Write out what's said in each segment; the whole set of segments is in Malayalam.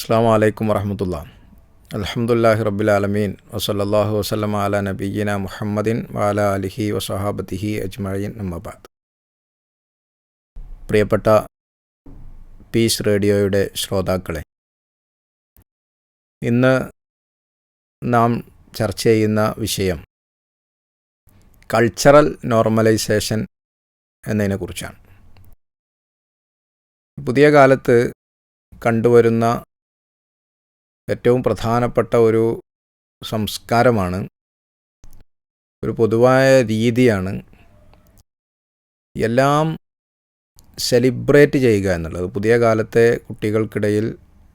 അസ്സാം വലൈക്കും വറഹമത്തുള്ള. അൽഹംദുലില്ലാഹി റബ്ബിൽ ആലമീൻ വസല്ലല്ലാഹു വസല്ലമ അലാ നബിയ്യിന മുഹമ്മദിൻ വഅലാ അലിഹി വസഹാബത്തിഹി അജ്മഈൻ അമ്മാ ബഅദ്. പ്രിയപ്പെട്ട പീസ് റേഡിയോയുടെ ശ്രോതാക്കളെ, ഇന്ന് നാം ചർച്ച ചെയ്യുന്ന വിഷയം കൾച്ചറൽ നോർമലൈസേഷൻ എന്നതിനെക്കുറിച്ചാണ്. പുതിയ കാലത്ത് കണ്ടുവരുന്ന ഏറ്റവും പ്രധാനപ്പെട്ട ഒരു സംസ്കാരമാണ്, ഒരു പൊതുവായ രീതിയാണ് എല്ലാം സെലിബ്രേറ്റ് ചെയ്യുക എന്നുള്ളത്. പുതിയ കാലത്തെ കുട്ടികൾക്കിടയിൽ,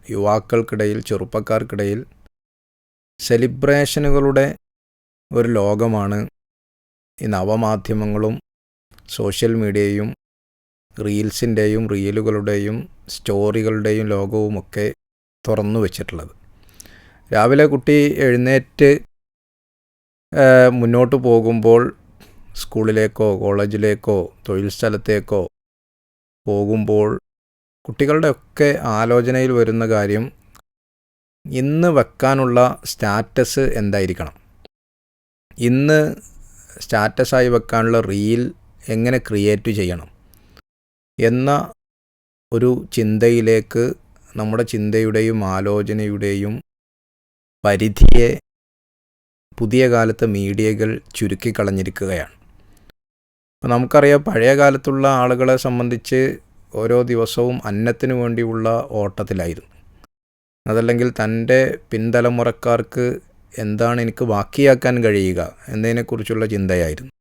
യുവാക്കൾക്കിടയിൽ, ചെറുപ്പക്കാർക്കിടയിൽ സെലിബ്രേഷനുകളുടെ ഒരു ലോകമാണ് ഈ നവമാധ്യമങ്ങളും സോഷ്യൽ മീഡിയയും റീൽസിൻ്റെയും റീലുകളുടെയും സ്റ്റോറികളുടെയും ലോകവുമൊക്കെ തുറന്നു വച്ചിട്ടുള്ളത്. രാവിലെ കുട്ടി എഴുന്നേറ്റ് മുന്നോട്ട് പോകുമ്പോൾ സ്കൂളിലേക്കോ കോളേജിലേക്കോ തൊഴിൽ സ്ഥലത്തേക്കോ പോകുമ്പോൾ കുട്ടികളുടെ ഒക്കെ ആലോചനയിൽ വരുന്ന കാര്യം, ഇന്ന് വെക്കാനുള്ള സ്റ്റാറ്റസ് എന്തായിരിക്കണം, ഇന്ന് സ്റ്റാറ്റസായി വെക്കാനുള്ള റീൽ എങ്ങനെ ക്രിയേറ്റ് ചെയ്യണം എന്ന ഒരു ചിന്തയിലേക്ക് നമ്മുടെ ചിന്തയുടെയും ആലോചനയുടെയും പരിധിയെ പുതിയ കാലത്തെ മീഡിയകൾ ചുരുക്കിക്കളഞ്ഞിരിക്കുകയാണ്. അപ്പോൾ നമുക്കറിയാം, പഴയ കാലത്തുള്ള ആളുകളെ സംബന്ധിച്ച് ഓരോ ദിവസവും അന്നത്തിനു വേണ്ടിയുള്ള ഓട്ടത്തിലായിരുന്നു. അതല്ലെങ്കിൽ തൻ്റെ പിൻതലമുറക്കാർക്ക് എന്താണ് എനിക്ക് ബാക്കിയാക്കാൻ കഴിയുക എന്നതിനെക്കുറിച്ചുള്ള ചിന്തയായിരുന്നു.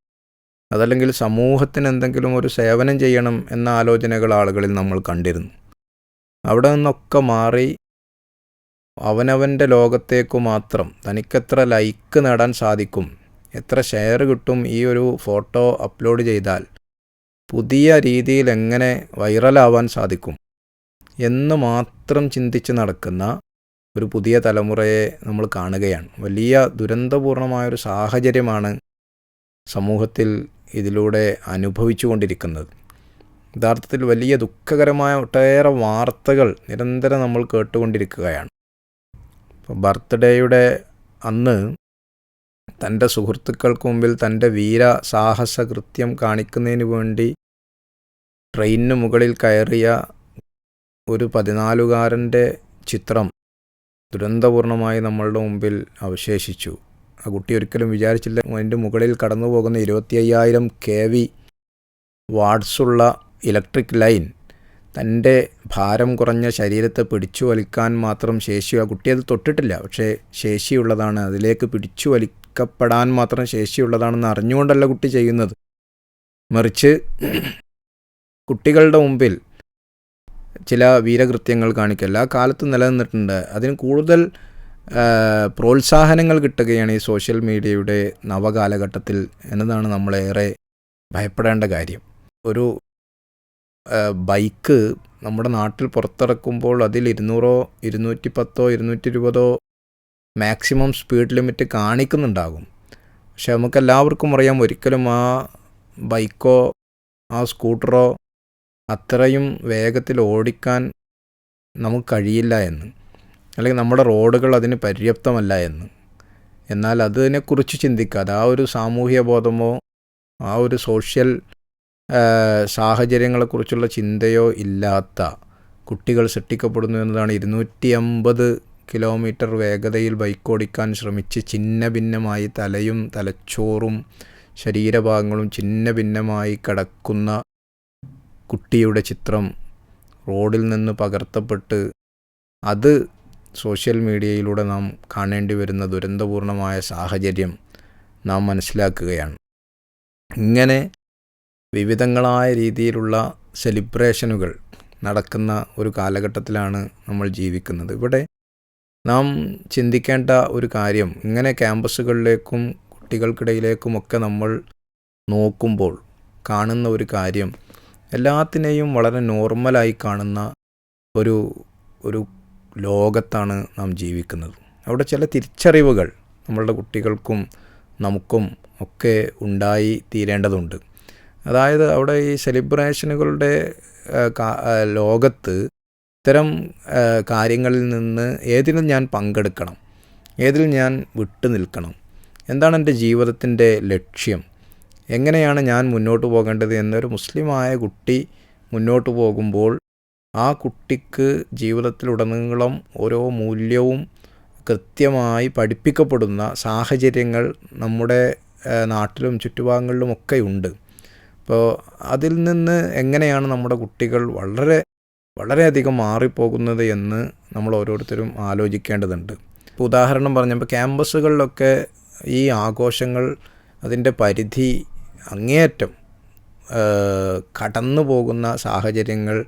അതല്ലെങ്കിൽ സമൂഹത്തിന് എന്തെങ്കിലും ഒരു സേവനം ചെയ്യണം എന്ന ആലോചനകൾ ആളുകളിൽ നമ്മൾ കണ്ടിരുന്നു. അവിടെ നിന്നൊക്കെ മാറി അവനവൻ്റെ ലോകത്തേക്കു മാത്രം, തനിക്കെത്ര ലൈക്ക് നേടാൻ സാധിക്കും, എത്ര ഷെയർ കിട്ടും, ഈ ഒരു ഫോട്ടോ അപ്ലോഡ് ചെയ്താൽ പുതിയ രീതിയിൽ എങ്ങനെ വൈറലാവാൻ സാധിക്കും എന്ന് മാത്രം ചിന്തിച്ച് നടക്കുന്ന ഒരു പുതിയ തലമുറയെ നമ്മൾ കാണുകയാണ്. വലിയ ദുരന്തപൂർണമായൊരു സാഹചര്യമാണ് സമൂഹത്തിൽ ഇതിലൂടെ അനുഭവിച്ചു കൊണ്ടിരിക്കുന്നത്. യഥാർത്ഥത്തിൽ വലിയ ദുഃഖകരമായ ഒട്ടേറെ വാർത്തകൾ നിരന്തരം നമ്മൾ കേട്ടുകൊണ്ടിരിക്കുകയാണ്. ഇപ്പോൾ ബർത്ത്ഡേയുടെ അന്ന് തൻ്റെ സുഹൃത്തുക്കൾക്ക് മുമ്പിൽ തൻ്റെ വീര സാഹസ കൃത്യം കാണിക്കുന്നതിന് വേണ്ടി ട്രെയിനിന് മുകളിൽ കയറിയ ഒരു 14കാരൻ്റെ ചിത്രം ദുരന്തപൂർണമായി നമ്മളുടെ മുമ്പിൽ അവശേഷിച്ചു. ആ കുട്ടി ഒരിക്കലും വിചാരിച്ചില്ല അതിൻ്റെ മുകളിൽ കടന്നു പോകുന്ന 25,000 kV വാട്ട്സുള്ള ഇലക്ട്രിക് ലൈൻ തൻ്റെ ഭാരം കുറഞ്ഞ ശരീരത്തെ പിടിച്ചു വലിക്കാൻ മാത്രം ആ കുട്ടി അത് തൊട്ടിട്ടില്ല, പക്ഷേ ശേഷിയുള്ളതാണ്, അതിലേക്ക് പിടിച്ചു വലിക്കപ്പെടാൻ മാത്രം ശേഷിയുള്ളതാണെന്ന് അറിഞ്ഞുകൊണ്ടല്ല കുട്ടി ചെയ്യുന്നത്. മറിച്ച് കുട്ടികളുടെ മുമ്പിൽ ചില വീരകൃത്യങ്ങൾ കാണിക്കുക എല്ലാ കാലത്തും നിലനിന്നിട്ടുണ്ട്. അതിന് കൂടുതൽ പ്രോത്സാഹനങ്ങൾ കിട്ടുകയാണ് ഈ സോഷ്യൽ മീഡിയയുടെ നവകാലഘട്ടത്തിൽ എന്നതാണ് നമ്മളേറെ ഭയപ്പെടേണ്ട കാര്യം. ഒരു ബൈക്ക് നമ്മുടെ നാട്ടിൽ പുറത്തിറക്കുമ്പോൾ അതിൽ 200, 210, 220 മാക്സിമം സ്പീഡ് ലിമിറ്റ് കാണിക്കുന്നുണ്ടാകും. പക്ഷെ നമുക്കെല്ലാവർക്കും അറിയാം, ഒരിക്കലും ആ ബൈക്കോ ആ സ്കൂട്ടറോ അത്രയും വേഗത്തിൽ ഓടിക്കാൻ നമുക്ക് കഴിയില്ല എന്ന്, അല്ലെങ്കിൽ നമ്മുടെ റോഡുകൾ അതിന് പര്യാപ്തമല്ല എന്ന്. എന്നാൽ അതിനെക്കുറിച്ച് ചിന്തിക്കാതെ, ആ ഒരു സാമൂഹ്യ ബോധമോ ആ ഒരു സോഷ്യൽ സാഹചര്യങ്ങളെക്കുറിച്ചുള്ള ചിന്തയോ ഇല്ലാത്ത കുട്ടികൾ സൃഷ്ടിക്കപ്പെടുന്നു എന്നതാണ്. 250 കിലോമീറ്റർ വേഗതയിൽ ബൈക്ക് ഓടിക്കാൻ ശ്രമിച്ച് ഛിന്ന ഭിന്നമായി തലയും തലച്ചോറും ശരീരഭാഗങ്ങളും ഛിന്ന ഭിന്നമായി കിടക്കുന്ന കുട്ടിയുടെ ചിത്രം റോഡിൽ നിന്ന് പകർത്തപ്പെട്ട് അത് സോഷ്യൽ മീഡിയയിലൂടെ നാം കാണേണ്ടി വരുന്ന ദുരന്തപൂർണമായ സാഹചര്യം നാം മനസ്സിലാക്കുകയാണ്. ഇങ്ങനെ വിവിധങ്ങളായ രീതിയിലുള്ള സെലിബ്രേഷനുകൾ നടക്കുന്ന ഒരു കാലഘട്ടത്തിലാണ് നമ്മൾ ജീവിക്കുന്നത്. ഇവിടെ നാം ചിന്തിക്കേണ്ട ഒരു കാര്യം, ഇങ്ങനെ ക്യാമ്പസുകളിലേക്കും കുട്ടികൾക്കിടയിലേക്കുമൊക്കെ നമ്മൾ നോക്കുമ്പോൾ കാണുന്ന ഒരു കാര്യം, എല്ലാത്തിനെയും വളരെ നോർമലായി കാണുന്ന ഒരു ലോകത്താണ് നാം ജീവിക്കുന്നത്. അവിടെ ചില തിരിച്ചറിവുകൾ നമ്മളുടെ കുട്ടികൾക്കും നമുക്കും ഒക്കെ ഉണ്ടായി തീരേണ്ടതുണ്ട്. അതായത് അവിടെ ഈ സെലിബ്രേഷനുകളുടെ ലോകത്ത് ഇത്തരം കാര്യങ്ങളിൽ നിന്ന് ഏതിലും ഞാൻ പങ്കെടുക്കണം, ഏതിൽ ഞാൻ വിട്ടു നിൽക്കണം, എന്താണ് എൻ്റെ ജീവിതത്തിൻ്റെ ലക്ഷ്യം, എങ്ങനെയാണ് ഞാൻ മുന്നോട്ട് പോകേണ്ടത് എന്നൊരു മുസ്ലിമായ കുട്ടി മുന്നോട്ട് പോകുമ്പോൾ ആ കുട്ടിക്ക് ജീവിതത്തിലുടനീളം ഓരോ മൂല്യവും കൃത്യമായി പഠിപ്പിക്കപ്പെടുന്ന സാഹചര്യങ്ങൾ നമ്മുടെ നാട്ടിലും ചുറ്റുഭാഗങ്ങളിലുമൊക്കെ ഉണ്ട്. അപ്പോൾ അതിൽ നിന്ന് എങ്ങനെയാണ് നമ്മുടെ കുട്ടികൾ വളരെയധികം മാറിപ്പോകുന്നത് എന്ന് നമ്മൾ ഓരോരുത്തരും ആലോചിക്കേണ്ടതുണ്ട്. ഇപ്പോൾ ഉദാഹരണം പറഞ്ഞപ്പോൾ ക്യാമ്പസുകളിലൊക്കെ ഈ ആഘോഷങ്ങൾ അതിൻ്റെ പരിധി അങ്ങേയറ്റം കടന്നു പോകുന്ന സാഹചര്യങ്ങൾ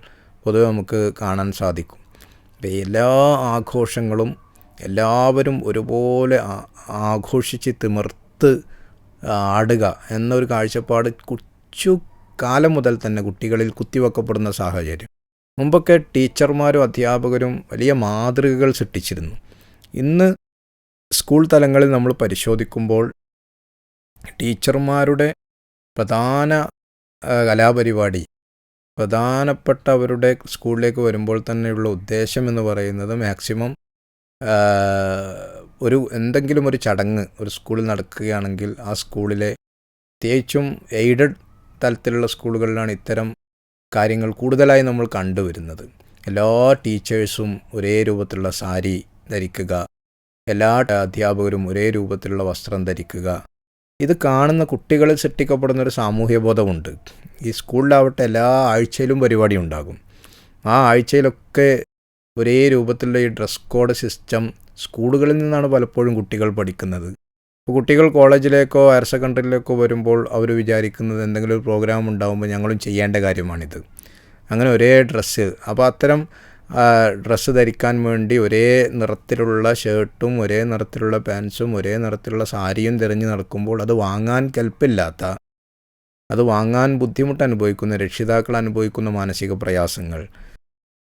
പൊതുവെ നമുക്ക് കാണാൻ സാധിക്കും. എല്ലാ ആഘോഷങ്ങളും എല്ലാവരും ഒരുപോലെ ആഘോഷിച്ച് തിമിർത്ത് ആടുക എന്നൊരു കാഴ്ചപ്പാട് കൊച്ചു കാലം മുതൽ തന്നെ കുട്ടികളിൽ കുത്തിവെക്കപ്പെടുന്ന സാഹചര്യം. മുമ്പൊക്കെ ടീച്ചർമാരും അധ്യാപകരും വലിയ മാതൃകകൾ സൃഷ്ടിച്ചിരുന്നു. ഇന്ന് സ്കൂൾ തലങ്ങളിൽ നമ്മൾ പരിശോധിക്കുമ്പോൾ ടീച്ചർമാരുടെ പ്രധാന കലാപരിപാടി, പ്രധാനപ്പെട്ട അവരുടെ സ്കൂളിലേക്ക് വരുമ്പോൾ തന്നെയുള്ള ഉദ്ദേശം എന്ന് പറയുന്നത് മാക്സിമം എന്തെങ്കിലും ഒരു ചടങ്ങ് ഒരു സ്കൂളിൽ നടക്കുകയാണെങ്കിൽ ആ സ്കൂളിലെ, പ്രത്യേകിച്ചും എയ്ഡഡ് തലത്തിലുള്ള സ്കൂളുകളിലാണ് ഇത്തരം കാര്യങ്ങൾ കൂടുതലായി നമ്മൾ കണ്ടുവരുന്നത്. എല്ലാ ടീച്ചേഴ്സും ഒരേ രൂപത്തിലുള്ള സാരി ധരിക്കുക, എല്ലാ അധ്യാപകരും ഒരേ രൂപത്തിലുള്ള വസ്ത്രം ധരിക്കുക. ഇത് കാണുന്ന കുട്ടികളിൽ സൃഷ്ടിക്കപ്പെടുന്നൊരു സാമൂഹ്യ ബോധമുണ്ട്. ഈ സ്കൂളിലാവട്ടെ എല്ലാ ആഴ്ചയിലും പരിപാടി ഉണ്ടാകും. ആ ആഴ്ചയിലൊക്കെ ഒരേ രൂപത്തിലുള്ള ഈ ഡ്രസ് കോഡ് സിസ്റ്റം സ്കൂളുകളിൽ നിന്നാണ് പലപ്പോഴും കുട്ടികൾ പഠിക്കുന്നത്. ഇപ്പോൾ കുട്ടികൾ കോളേജിലേക്കോ ഹയർ സെക്കൻഡറിയിലേക്കോ വരുമ്പോൾ അവർ വിചാരിക്കുന്നത് എന്തെങ്കിലും ഒരു പ്രോഗ്രാം ഉണ്ടാകുമ്പോൾ ഞങ്ങളും ചെയ്യേണ്ട കാര്യമാണിത്. അങ്ങനെ ഒരേ ഡ്രസ്സ്, അപ്പോൾ അത്തരം ഡ്രസ്സ് ധരിക്കാൻ വേണ്ടി ഒരേ നിറത്തിലുള്ള ഷർട്ടും ഒരേ നിറത്തിലുള്ള പാൻസും ഒരേ നിറത്തിലുള്ള സാരിയും തിരഞ്ഞു നടക്കുമ്പോൾ അത് വാങ്ങാൻ കെൽപ്പില്ലാത്ത, അത് വാങ്ങാൻ ബുദ്ധിമുട്ട് അനുഭവിക്കുന്ന രക്ഷിതാക്കൾ അനുഭവിക്കുന്ന മാനസിക പ്രയാസങ്ങൾ,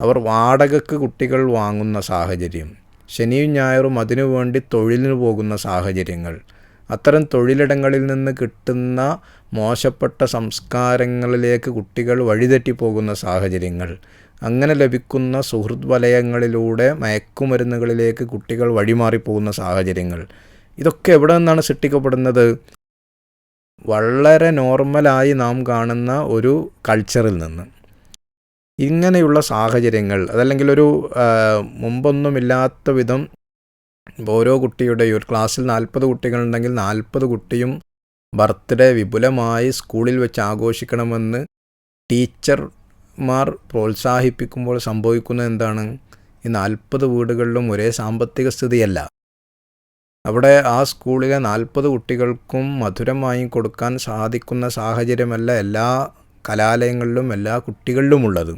അവർ വാടകയ്ക്ക് കുട്ടികൾ വാങ്ങുന്ന സാഹചര്യം, ശനിയും ഞായറും അതിനുവേണ്ടി തൊഴിലിന് പോകുന്ന സാഹചര്യങ്ങൾ, അത്തരം തൊഴിലിടങ്ങളിൽ നിന്ന് കിട്ടുന്ന മോശപ്പെട്ട സംസ്കാരങ്ങളിലേക്ക് കുട്ടികൾ വഴിതെറ്റിപ്പോകുന്ന സാഹചര്യങ്ങൾ, അങ്ങനെ ലഭിക്കുന്ന സുഹൃത്ത് വലയങ്ങളിലൂടെ മയക്കുമരുന്നുകളിലേക്ക് കുട്ടികൾ വഴിമാറിപ്പോകുന്ന സാഹചര്യങ്ങൾ, ഇതൊക്കെ എവിടെ നിന്നാണ് സൃഷ്ടിക്കപ്പെടുന്നത്? വളരെ നോർമലായി നാം കാണുന്ന ഒരു കൾച്ചറിൽ നിന്ന്. ഇങ്ങനെയുള്ള സാഹചര്യങ്ങൾ, അതല്ലെങ്കിൽ ഒരു മുമ്പൊന്നുമില്ലാത്ത വിധം ഓരോ കുട്ടിയുടെയും ഒരു ക്ലാസ്സിൽ 40 കുട്ടികളുണ്ടെങ്കിൽ 40 കുട്ടിയും ബർത്ത്ഡേ വിപുലമായി സ്കൂളിൽ വെച്ച് ആഘോഷിക്കണമെന്ന് ടീച്ചർമാർ പ്രോത്സാഹിപ്പിക്കുമ്പോൾ സംഭവിക്കുന്നത് എന്താണ്? ഈ 40 വീടുകളിലും ഒരേ സാമ്പത്തിക സ്ഥിതിയല്ല. അവിടെ ആ സ്കൂളിലെ 40 കുട്ടികൾക്കും മധുരമായി കൊടുക്കാൻ സാധിക്കുന്ന സാഹചര്യമല്ല എല്ലാ കലാലയങ്ങളിലും എല്ലാ കുട്ടികളിലും ഉള്ളത്.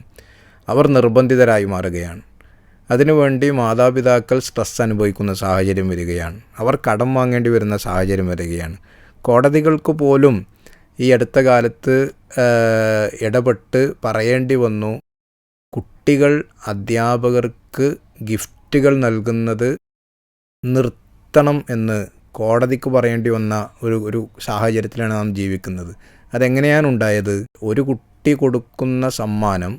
അവർ നിർബന്ധിതരായി മാറുകയാണ്. അതിനുവേണ്ടി മാതാപിതാക്കൾ സ്ട്രെസ് അനുഭവിക്കുന്ന സാഹചര്യം വരികയാണ്. അവർ കടം വാങ്ങേണ്ടി വരുന്ന സാഹചര്യം വരികയാണ്. കോടതികൾക്ക് പോലും ഈ അടുത്ത കാലത്ത് ഇടപെട്ട് പറയേണ്ടി വന്നു, കുട്ടികൾ അധ്യാപകർക്ക് ഗിഫ്റ്റുകൾ നൽകുന്നത് നിർത്തണം എന്ന് കോടതിക്ക് പറയേണ്ടി വന്ന ഒരു സാഹചര്യത്തിലാണ് നാം ജീവിക്കുന്നത്. അതെങ്ങനെയാണ് ഉണ്ടായത്? ഒരു കുട്ടി കൊടുക്കുന്ന സമ്മാനം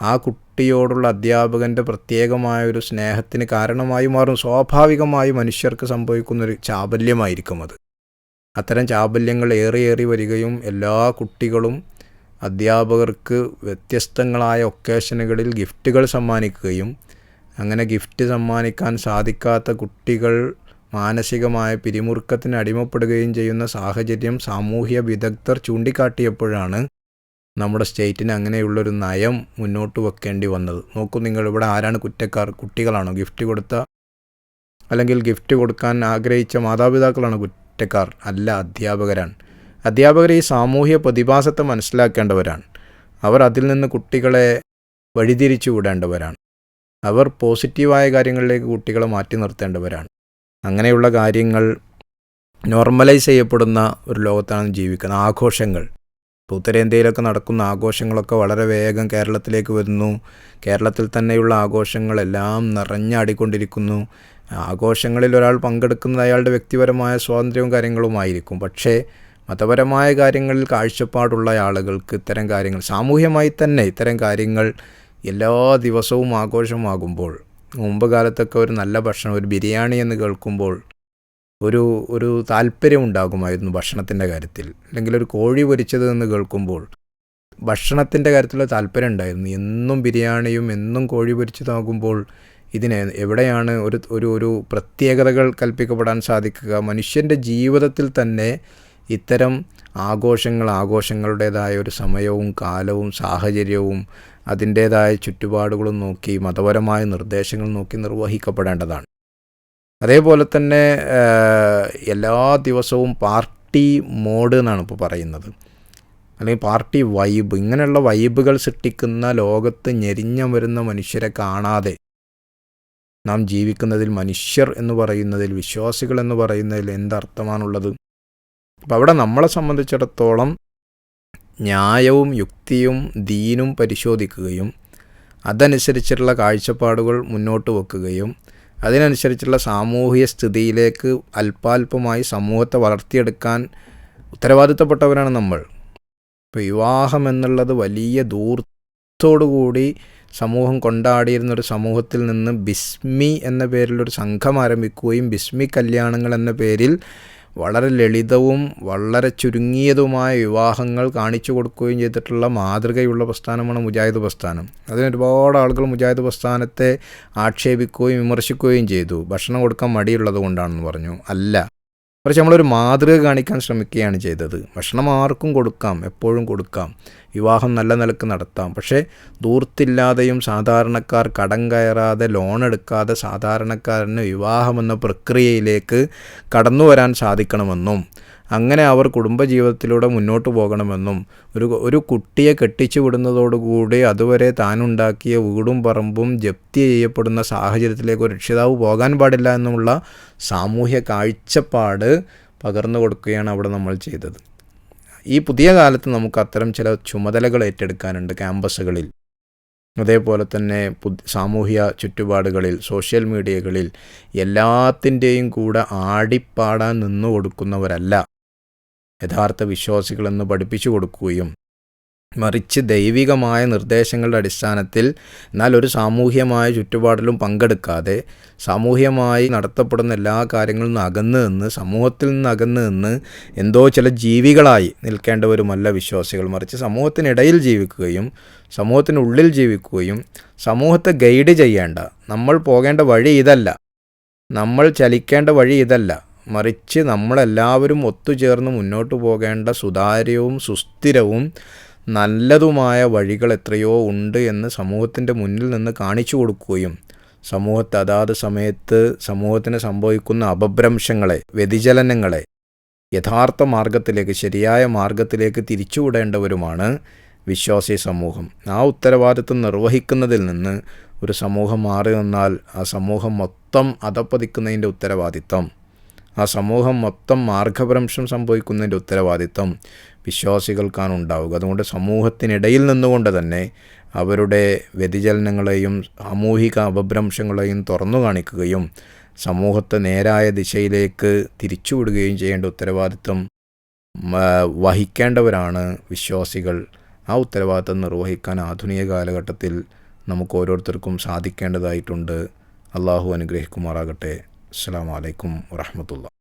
ആ കുട്ടിയോടുള്ള അധ്യാപകൻ്റെ പ്രത്യേകമായൊരു സ്നേഹത്തിന് കാരണമായി മാറും. സ്വാഭാവികമായി മനുഷ്യർക്ക് സംഭവിക്കുന്നൊരു ചാബല്യമായിരിക്കും അത്. അത്തരം ചാബല്യങ്ങൾ ഏറി വരികയും എല്ലാ കുട്ടികളും അധ്യാപകർക്ക് വ്യത്യസ്തങ്ങളായ ഒക്കേഷനുകളിൽ ഗിഫ്റ്റുകൾ സമ്മാനിക്കുകയും അങ്ങനെ ഗിഫ്റ്റ് സമ്മാനിക്കാൻ സാധിക്കാത്ത കുട്ടികൾ മാനസികമായ പിരിമുറുക്കത്തിന് അടിമപ്പെടുകയും ചെയ്യുന്ന സാഹചര്യം സാമൂഹ്യ വിദഗ്ധർ ചൂണ്ടിക്കാട്ടിയപ്പോഴാണ് നമ്മുടെ സ്റ്റേറ്റിന് അങ്ങനെയുള്ളൊരു നയം മുന്നോട്ട് വെക്കേണ്ടി വന്നത്. നോക്കൂ നിങ്ങൾ, ഇവിടെ ആരാണ് കുറ്റക്കാർ? കുട്ടികളാണോ? ഗിഫ്റ്റ് കൊടുത്ത അല്ലെങ്കിൽ ഗിഫ്റ്റ് കൊടുക്കാൻ ആഗ്രഹിച്ച മാതാപിതാക്കളാണ് കുറ്റക്കാർ? അല്ല, അധ്യാപകരാണ്. അധ്യാപകർ ഈ സാമൂഹ്യ പ്രതിഭാസത്തെ മനസ്സിലാക്കേണ്ടവരാണ്. അവർ അതിൽ നിന്ന് കുട്ടികളെ വഴിതിരിച്ചു വിടേണ്ടവരാണ്. അവർ പോസിറ്റീവായ കാര്യങ്ങളിലേക്ക് കുട്ടികളെ മാറ്റി നിർത്തേണ്ടവരാണ്. അങ്ങനെയുള്ള കാര്യങ്ങൾ നോർമലൈസ് ചെയ്യപ്പെടുന്ന ഒരു ലോകത്താണ് ജീവിക്കുന്നത്. ആഘോഷങ്ങൾ, ഇപ്പോൾ ഉത്തരേന്ത്യയിലൊക്കെ നടക്കുന്ന ആഘോഷങ്ങളൊക്കെ വളരെ വേഗം കേരളത്തിലേക്ക് വരുന്നു. കേരളത്തിൽ തന്നെയുള്ള ആഘോഷങ്ങളെല്ലാം നിറഞ്ഞാടിക്കൊണ്ടിരിക്കുന്നു. ആഘോഷങ്ങളിൽ ഒരാൾ പങ്കെടുക്കുന്നത് അയാളുടെ വ്യക്തിപരമായ സ്വാതന്ത്ര്യവും കാര്യങ്ങളുമായിരിക്കും. പക്ഷേ മതപരമായ കാര്യങ്ങളിൽ കാഴ്ചപ്പാടുള്ള ആളുകൾക്ക് ഇത്തരം കാര്യങ്ങൾ, സാമൂഹ്യമായി തന്നെ ഇത്തരം കാര്യങ്ങൾ എല്ലാ ദിവസവും ആഘോഷമാകുമ്പോൾ, മുമ്പ് കാലത്തൊക്കെ ഒരു നല്ല ഭക്ഷണം, ഒരു ബിരിയാണി എന്ന് കേൾക്കുമ്പോൾ ഒരു ഒരു താല്പര്യം ഉണ്ടാകുമായിരുന്നു ഭക്ഷണത്തിൻ്റെ കാര്യത്തിൽ. അല്ലെങ്കിൽ ഒരു കോഴി പൊരിച്ചത് എന്ന് കേൾക്കുമ്പോൾ ഭക്ഷണത്തിൻ്റെ കാര്യത്തിലുള്ള താല്പര്യം ഉണ്ടായിരുന്നു. എന്നും ബിരിയാണിയും എന്നും കോഴി പൊരിച്ചതാകുമ്പോൾ ഇതിന് എവിടെയാണ് ഒരു ഒരു ഒരു പ്രത്യേകതകൾ കൽപ്പിക്കപ്പെടാൻ സാധിക്കുക? മനുഷ്യൻ്റെ ജീവിതത്തിൽ തന്നെ ഇത്തരം ആഘോഷങ്ങളുടേതായ ഒരു സമയവും കാലവും സാഹചര്യവും അതിൻ്റേതായ ചുറ്റുപാടുകളും നോക്കി മതപരമായ നിർദ്ദേശങ്ങൾ നോക്കി നിർവഹിക്കപ്പെടേണ്ടതാണ്. അതേപോലെ തന്നെ എല്ലാ ദിവസവും പാർട്ടി മോഡ് എന്നാണ് ഇപ്പോൾ പറയുന്നത്, അല്ലെങ്കിൽ പാർട്ടി വൈബ്. ഇങ്ങനെയുള്ള വൈബുകൾ സൃഷ്ടിക്കുന്ന ലോകത്ത് ഞെരിഞ്ഞമരുന്ന മനുഷ്യരെ കാണാതെ നാം ജീവിക്കുന്നതിൽ, മനുഷ്യർ എന്ന് പറയുന്നതിൽ, വിശ്വാസികൾ എന്ന് പറയുന്നതിൽ എന്തർത്ഥമാണുള്ളത്? അപ്പോൾ അവിടെ നമ്മളെ സംബന്ധിച്ചിടത്തോളം ന്യായവും യുക്തിയും ദീനും പരിശോധിക്കുകയും അതനുസരിച്ചുള്ള കാഴ്ചപ്പാടുകൾ മുന്നോട്ട് വെക്കുകയും അതിനനുസരിച്ചുള്ള സാമൂഹിക സ്ഥിതിയിലേക്ക് അല്പാൽപമായി സമൂഹത്തെ വളർത്തിയെടുക്കാൻ ഉത്തരവാദിത്തപ്പെട്ടവരാണ് നമ്മൾ. ഇപ്പോൾ വിവാഹം എന്നുള്ളത് വലിയ ദൂർത്തോടുകൂടി സമൂഹം കൊണ്ടാടിയിരുന്നൊരു സമൂഹത്തിൽ നിന്ന് ബിസ്മി എന്ന പേരിലൊരു സംഘം ആരംഭിക്കുകയും ബിസ്മി കല്യാണങ്ങൾ എന്ന പേരിൽ വളരെ ലളിതവും വളരെ ചുരുങ്ങിയതുമായ വിവാഹങ്ങൾ കാണിച്ചു കൊടുക്കുകയും ചെയ്തിട്ടുള്ള മാതൃകയുള്ള പ്രസ്ഥാനമാണ് മുജാഹിദ് പ്രസ്ഥാനം. അതിന് ഒരുപാട് ആളുകൾ മുജാഹിദ് പ്രസ്ഥാനത്തെ ആക്ഷേപിക്കുകയും വിമർശിക്കുകയും ചെയ്തു. ഭക്ഷണം കൊടുക്കാൻ മടിയുള്ളത് കൊണ്ടാണെന്ന് പറഞ്ഞു. അല്ല, പക്ഷെ നമ്മളൊരു മാതൃക കാണിക്കാൻ ശ്രമിക്കുകയാണ് ചെയ്തത്. ഭക്ഷണം ആർക്കും കൊടുക്കാം, എപ്പോഴും കൊടുക്കാം, വിവാഹം നല്ല നിലക്ക് നടത്താം. പക്ഷേ ധൂർത്തില്ലാതെയും സാധാരണക്കാർ കടം കയറാതെ ലോൺ എടുക്കാതെ സാധാരണക്കാരന് വിവാഹമെന്ന പ്രക്രിയയിലേക്ക് കടന്നു വരാൻ സാധിക്കണമെന്നും അങ്ങനെ അവർ കുടുംബജീവിതത്തിലൂടെ മുന്നോട്ട് പോകണമെന്നും ഒരു കുട്ടിയെ കെട്ടിച്ചു വിടുന്നതോടുകൂടി അതുവരെ താനുണ്ടാക്കിയ വീടും പറമ്പും ജപ്തി ചെയ്യപ്പെടുന്ന സാഹചര്യത്തിലേക്ക് ഒരു രക്ഷിതാവ് പോകാൻ പാടില്ല എന്നുമുള്ള സാമൂഹ്യ കാഴ്ചപ്പാട് പകർന്നു കൊടുക്കുകയാണ് അവിടെ നമ്മൾ ചെയ്തത്. ഈ പുതിയ കാലത്ത് നമുക്ക് അത്തരം ചില ചുമതലകൾ ഏറ്റെടുക്കാനുണ്ട് ക്യാമ്പസുകളിൽ, അതേപോലെ തന്നെ സാമൂഹ്യ ചുറ്റുപാടുകളിൽ, സോഷ്യൽ മീഡിയകളിൽ. എല്ലാത്തിൻ്റെയും കൂടെ ആടിപ്പാടാൻ നിന്നു കൊടുക്കുന്നവരല്ല യഥാർത്ഥ വിശ്വാസികളെന്ന് പഠിപ്പിച്ചു കൊടുക്കുകയും മറിച്ച് ദൈവികമായ നിർദ്ദേശങ്ങളുടെ അടിസ്ഥാനത്തിൽ എന്നാൽ ഒരു സാമൂഹ്യമായ ചുറ്റുപാടിലും പങ്കെടുക്കാതെ സാമൂഹ്യമായി നടത്തപ്പെടുന്ന എല്ലാ കാര്യങ്ങളിൽ നിന്ന് അകന്നു നിന്ന്, സമൂഹത്തിൽ നിന്ന് അകന്നു നിന്ന് എന്തോ ചില ജീവികളായി നിൽക്കേണ്ടവരുമല്ല വിശ്വാസികൾ. മറിച്ച് സമൂഹത്തിനിടയിൽ ജീവിക്കുകയും സമൂഹത്തിനുള്ളിൽ ജീവിക്കുകയും സമൂഹത്തെ ഗൈഡ് ചെയ്യേണ്ട, നമ്മൾ പോകേണ്ട വഴി ഇതല്ല, നമ്മൾ ചലിക്കേണ്ട വഴി ഇതല്ല, മറിച്ച് നമ്മളെല്ലാവരും ഒത്തുചേർന്ന് മുന്നോട്ട് പോകേണ്ട സുതാര്യവും സുസ്ഥിരവും നല്ലതുമായ വഴികൾ എത്രയോ ഉണ്ട് എന്ന് സമൂഹത്തിൻ്റെ മുന്നിൽ നിന്ന് കാണിച്ചു കൊടുക്കുകയും സമൂഹത്തെ അതാത് സമയത്ത് സമൂഹത്തിന് സംഭവിക്കുന്ന അപഭ്രംശങ്ങളെ, വ്യതിചലനങ്ങളെ യഥാർത്ഥ മാർഗത്തിലേക്ക്, ശരിയായ മാർഗത്തിലേക്ക് തിരിച്ചുവിടേണ്ടവരുമാണ് വിശ്വാസി സമൂഹം. ആ ഉത്തരവാദിത്വം നിർവഹിക്കുന്നതിൽ നിന്ന് ഒരു സമൂഹം മാറി നിന്നാൽ ആ സമൂഹം മൊത്തം അധപ്പതിക്കുന്നതിൻ്റെ ഉത്തരവാദിത്വം, ആ സമൂഹം മൊത്തം മാർഗഭ്രംശം സംഭവിക്കുന്നതിൻ്റെ ഉത്തരവാദിത്വം വിശ്വാസികൾക്കാണ് ഉണ്ടാവുക. അതുകൊണ്ട് സമൂഹത്തിനിടയിൽ നിന്നുകൊണ്ട് തന്നെ അവരുടെ വ്യതിചലനങ്ങളെയും സാമൂഹിക അപഭ്രംശങ്ങളെയും തുറന്നു കാണിക്കുകയും സമൂഹത്തെ നേരായ ദിശയിലേക്ക് തിരിച്ചുവിടുകയും ചെയ്യേണ്ട ഉത്തരവാദിത്വം വഹിക്കേണ്ടവരാണ് വിശ്വാസികൾ. ആ ഉത്തരവാദിത്വം നിർവഹിക്കാൻ ആധുനിക കാലഘട്ടത്തിൽ നമുക്ക് ഓരോരുത്തർക്കും സാധിക്കേണ്ടതായിട്ടുണ്ട്. അള്ളാഹു അനുഗ്രഹിക്കുമാറാകട്ടെ. അസ്സലാമു അലൈക്കും വറഹ്മത്തുള്ളാഹി.